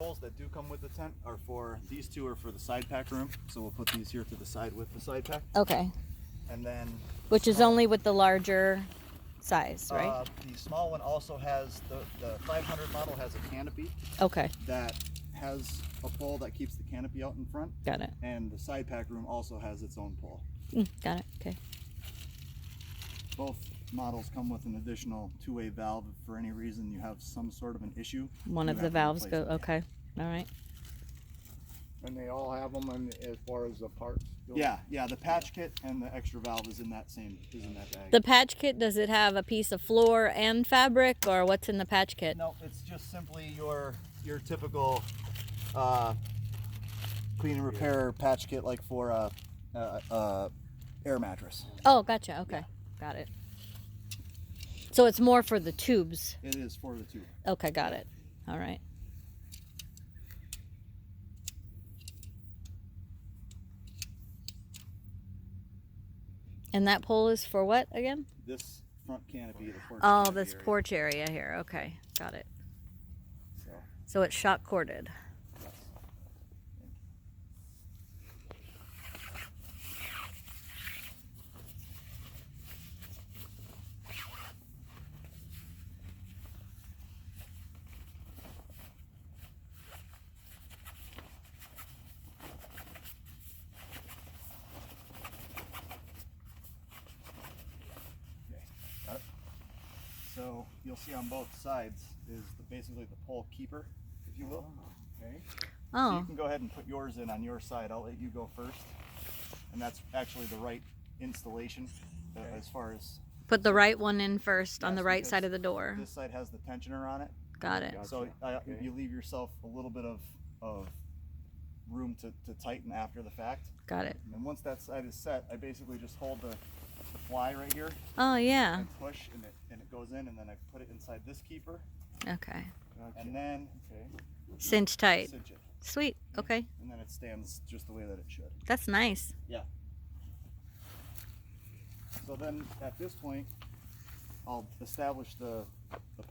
Poles that do come with the tent are for, these two are for the side pack room, so we'll put these here to the side with the side pack. Okay. And then Which is only with the larger size, right? The small one also has, the 500 model has a canopy. Okay. That has a pole that keeps the canopy out in front. Got it. And the side pack room also has its own pole. Got it. Okay. Both models come with an additional two-way valve if for any reason you have some sort of an issue. One of the valves go, okay. All right. And they all have them as far as the parts go? Yeah, the patch kit and the extra valve is in that bag. The patch kit, does it have a piece of floor and fabric, or what's in the patch kit? No, it's just simply your typical clean and repair patch kit, like for a air mattress. Oh, gotcha. Okay. Yeah. Got it. So it's more for the tubes. It is for the tube. Okay, got it. All right. And that pole is for what again? This front canopy, the porch. Oh, this porch area here. Okay, got it. So it's shock corded. Yes. So you'll see on both sides is basically the pole keeper, if you will. Okay. Oh. So you can go ahead and put yours in on your side. I'll let you go first. And that's actually the right installation as far as... Put the right one in first on Yes, the right because side of the door. This side has the tensioner on it. Got it. Gotcha. So you leave yourself a little bit of room to tighten after the fact. Got it. And once that side is set, I basically just hold the fly right here Oh, yeah. and push, and it goes in, and then I put it inside this keeper, Okay. Gotcha. and then Cinch tight. cinch it, Sweet. Okay. and then it stands just the way that it should. That's nice. Yeah. So then at this point, I'll establish the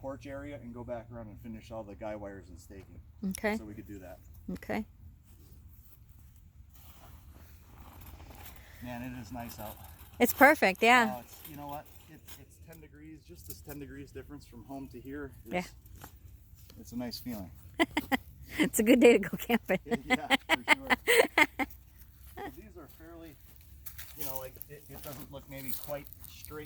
porch area and go back around and finish all the guy wires and staking. Okay. So we could do that. Okay. Man, it is nice out. It's perfect. Yeah. You know what? It's 10 degrees, just this 10 degrees difference from home to here. Yeah. It's a nice feeling. It's a good day to go camping. Yeah, for sure. So these are fairly, like it doesn't look maybe quite straight